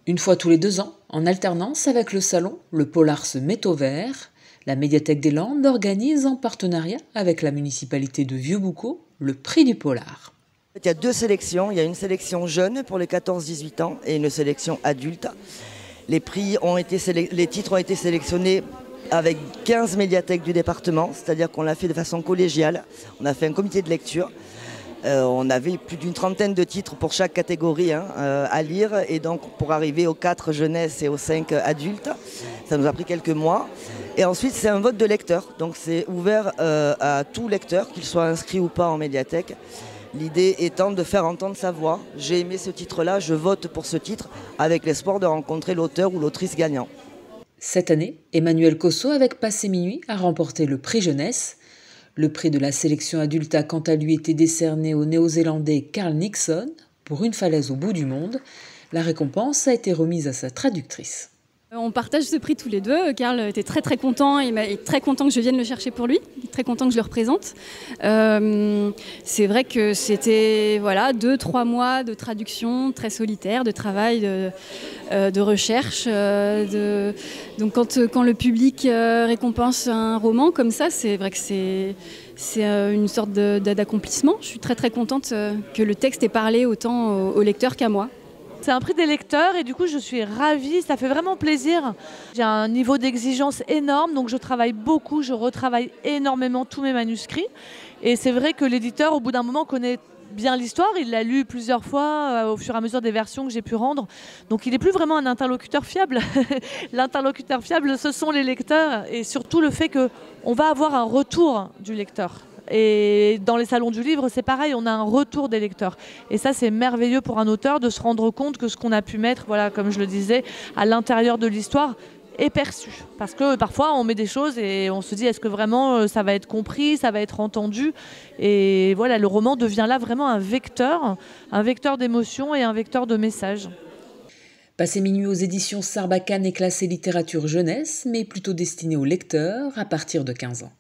Une fois tous les 2 ans, en alternance avec le salon, le polar se met au vert. La médiathèque des Landes organise en partenariat avec la municipalité de Vieux-Boucau le prix du polar. Il y a 2 sélections. Il y a une sélection jeune pour les 14-18 ans et une sélection adulte. Les titres ont été sélectionnés avec 15 médiathèques du département, c'est-à-dire qu'on l'a fait de façon collégiale. On a fait un comité de lecture. On avait plus d'une trentaine de titres pour chaque catégorie à lire, et donc pour arriver aux 4 jeunesse et aux 5 adultes, ça nous a pris quelques mois. Et ensuite c'est un vote de lecteurs, donc c'est ouvert à tout lecteur, qu'il soit inscrit ou pas en médiathèque. L'idée étant de faire entendre sa voix. J'ai aimé ce titre-là, je vote pour ce titre, avec l'espoir de rencontrer l'auteur ou l'autrice gagnant. Cette année, Emmanuel Cosso avec Passé minuit a remporté le prix jeunesse. Le prix de la sélection adulte a quant à lui été décerné au néo-zélandais Carl Nixon pour Une falaise au bout du monde. La récompense a été remise à sa traductrice. On partage ce prix tous les deux. Carl était très très content, il est très content que je vienne le chercher pour lui, très content que je le représente. C'est vrai que c'était 2-3 mois de traduction très solitaire, de travail, de recherche. Donc quand le public récompense un roman comme ça, c'est vrai que c'est une sorte d'accomplissement. Je suis très très contente que le texte ait parlé autant au lecteur qu'à moi. C'est un prix des lecteurs et du coup je suis ravie, ça fait vraiment plaisir. J'ai un niveau d'exigence énorme, donc je travaille beaucoup, je retravaille énormément tous mes manuscrits. Et c'est vrai que l'éditeur au bout d'un moment connaît bien l'histoire, il l'a lu plusieurs fois au fur et à mesure des versions que j'ai pu rendre. Donc il n'est plus vraiment un interlocuteur fiable. L'interlocuteur fiable, ce sont les lecteurs, et surtout le fait qu'on va avoir un retour du lecteur. Et dans les salons du livre, c'est pareil, on a un retour des lecteurs. Et ça, c'est merveilleux pour un auteur de se rendre compte que ce qu'on a pu mettre, comme je le disais, à l'intérieur de l'histoire est perçu. Parce que parfois, on met des choses et on se dit, est-ce que vraiment ça va être compris, ça va être entendu? Et voilà, le roman devient là vraiment un vecteur d'émotion et un vecteur de message. Passé minuit aux éditions Sarbacane est classé littérature jeunesse, mais plutôt destiné aux lecteurs à partir de 15 ans.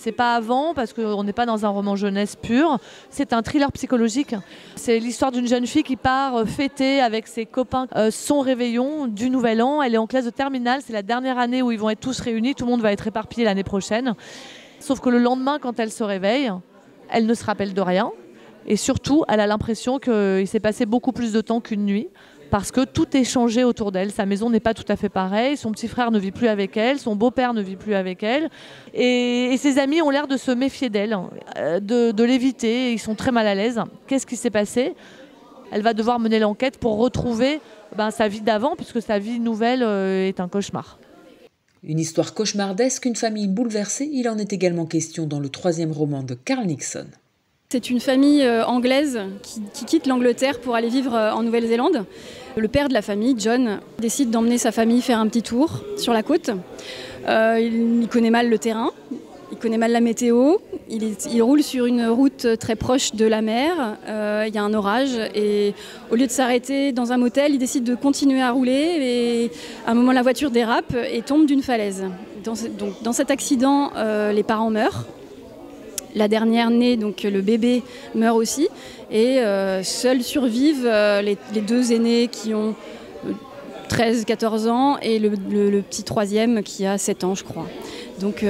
C'est pas avant, parce qu'on n'est pas dans un roman jeunesse pur. C'est un thriller psychologique. C'est l'histoire d'une jeune fille qui part fêter avec ses copains son réveillon du Nouvel An. Elle est en classe de terminale. C'est la dernière année où ils vont être tous réunis. Tout le monde va être éparpillé l'année prochaine. Sauf que le lendemain, quand elle se réveille, elle ne se rappelle de rien. Et surtout, elle a l'impression qu'il s'est passé beaucoup plus de temps qu'une nuit. Parce que tout est changé autour d'elle. Sa maison n'est pas tout à fait pareille, son petit frère ne vit plus avec elle, son beau-père ne vit plus avec elle. Et ses amis ont l'air de se méfier d'elle, de l'éviter, ils sont très mal à l'aise. Qu'est-ce qui s'est passé? Elle va devoir mener l'enquête pour retrouver sa vie d'avant, puisque sa vie nouvelle est un cauchemar. Une histoire cauchemardesque, une famille bouleversée, il en est également question dans le 3e roman de Carl Nixon. C'est une famille anglaise qui quitte l'Angleterre pour aller vivre en Nouvelle-Zélande. Le père de la famille, John, décide d'emmener sa famille faire un petit tour sur la côte. Il connaît mal le terrain, il connaît mal la météo. Il roule sur une route très proche de la mer. Il y a un orage et au lieu de s'arrêter dans un motel, il décide de continuer à rouler. Et à un moment, la voiture dérape et tombe d'une falaise. Dans cet accident, les parents meurent. La dernière née, donc le bébé, meurt aussi. Et seuls survivent les 2 aînés qui ont 13-14 ans et le petit 3e qui a 7 ans, je crois. Donc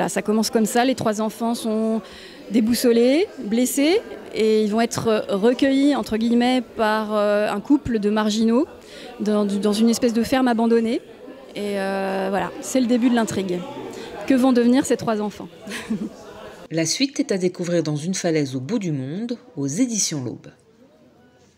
ça commence comme ça. Les 3 enfants sont déboussolés, blessés, et ils vont être recueillis, entre guillemets, par un couple de marginaux dans une espèce de ferme abandonnée. Et c'est le début de l'intrigue. Que vont devenir ces 3 enfants? La suite est à découvrir dans Une falaise au bout du monde, aux éditions L'Aube.